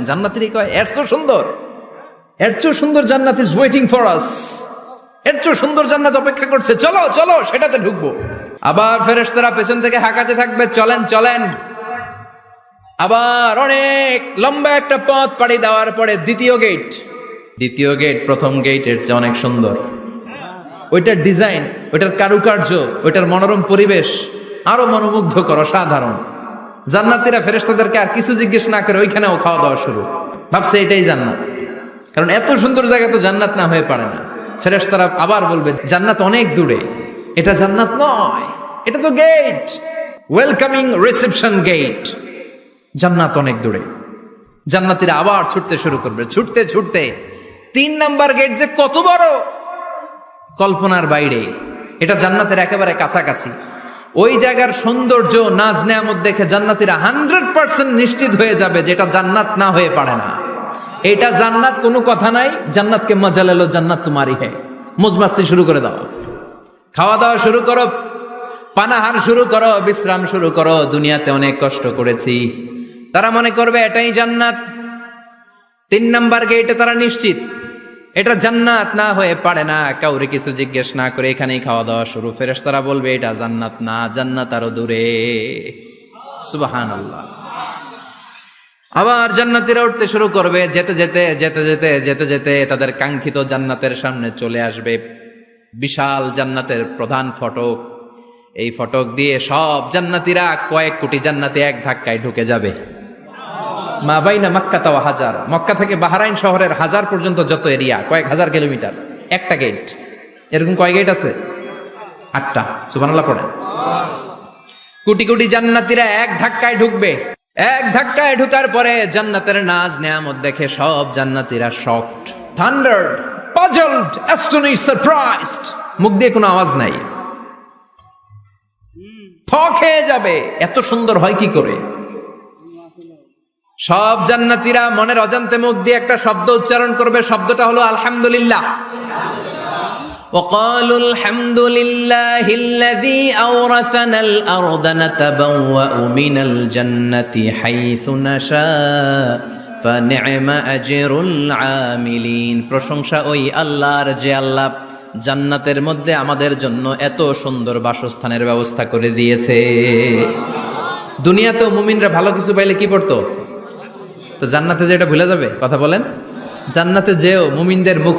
জান্নাতীরা কয় এর চেয়ে সুন্দর, এর চেয়ে সুন্দর জান্নাত ইজ ওয়েটিং ফর আস, এর চেয়ে সুন্দর জান্নাত অপেক্ষা করছে, চলো চলো সেটাতে ঢুকবো। আবার ফেরেশতারা পেছন থেকে হাঁকাতে থাকবে, চলেন চলেন। আবার অনেক লম্বা একটা পথ পাড়ি দেওয়ার পরে দ্বিতীয় গেট প্রথম গেটের চেয়ে অনেক সুন্দর। ওইটার ডিজাইন, ওইটার কারুকার্য, ওইটার মনোরম পরিবেশ আরো মনোমুগ্ধকর, অসাধারণ। জান্নাতীরা ফেরেশতাদেরকে আর কিছু জিজ্ঞেস না করে ওইখানেও খাওয়া দাওয়া শুরু, ভাবছে এটাই জান্নাত। কারণ এত সুন্দর জায়গা তো জান্নাত না হয়ে পারে না। ফেরেশতারা আবার বলবে জান্নাত অনেক দূরে, এটা জান্নাত নয়, এটা তো গেট, ওয়েলকামিং রিসেপশন গেট, জান্নাত অনেক দূরে। জান্নাতীরা আবার ছুটতে শুরু করবে, ছুটতে ছুটতে 3 নাম্বার গেট যে কত বড়, কল্পনার বাইরে। এটা জান্নাতের একেবারে কাছাকাছি। ওই জায়গার সৌন্দর্য, নাজ নেয়ামত দেখে জান্নাতীরা 100% নিশ্চিত হয়ে যাবে যে এটা জান্নাত না হয়ে পারে না, এটা জান্নাত, কোনো কথা নাই। জান্নাতকে মজা লেলো, জান্নাত তোমারই হ্যাঁ। মজমাস্তি শুরু করে দাও, খাওয়া দাওয়া শুরু করো, পানাহার শুরু করো, বিশ্রাম শুরু করো। দুনিয়াতে অনেক কষ্ট করেছি, তারা মনে করবে এটাই জান্নাত। 3 নাম্বার গেটে তারা নিশ্চিত এটা জান্নাত না হয়ে পারে না। কাউরে কিছু জিজ্ঞেস না করে এখানেই খাওয়া দাওয়া শুরু। ফেরেশতারা বলবে এটা জান্নাত না, জান্নাত আরো দূরে। সুবহানাল্লাহ। আবার জান্নাতীরা উঠতে শুরু করবে, যেতে যেতে যেতে যেতে যেতে যেতে তাদের কাঙ্ক্ষিত জান্নাতের সামনে চলে আসবে। বিশাল জান্নাতের প্রধান ফটক, এই ফটক দিয়ে সব জান্নাতীরা, কয়েক কোটি জান্নাতি এক ধাক্কায় ঢুকে যাবে। মা বাইনা মক্কা তাওয়া হাজার, মক্কা থেকে বাহরাইন শহরের 1000 পর্যন্ত যত এরিয়া, কয়েক হাজার কিলোমিটার, একটা গেট। এরকম কয় গেট আছে? 8টা। সুবহানাল্লাহ পড়েন। কোটি কোটি জান্নাতীরা এক ধাক্কায় ঢুকবে। এক ধাক্কায় ঢুকার পরে জান্নাতের নাজ নেয়ামত দেখে সব জান্নাতীরা শকড, থান্ডার্ড, পাজলড, অ্যাস্টনিশড, সারপ্রাইজড। মুখ দিয়ে কোনো আওয়াজ নাই, থক হয়ে যাবে, এত সুন্দর হয় কি করে। সব জান্নাতীরা মনের অজান্তে মুখ দিয়ে একটা শব্দ উচ্চারণ করবে, শব্দটা হলো আলহামদুলিল্লাহ। وقالوا الحمد لله الذي أورثنا الأرض نتبوأ من الجنة حيث نشاء فنعم أجر العاملين। প্রশংসা ওই আল্লাহর যে আল্লাহ জান্নাতের মধ্যে আমাদের জন্য এত সুন্দর বাসস্থানের ব্যবস্থা করে দিয়েছে। দুনিয়াতেও মুমিনরা ভালো কিছু পাইলে কি পড়তো? তো জান্নাতে যে এটা ভুলে যাবে? কথা বলেন। জান্নাতে যেও মুমিনদের মুখ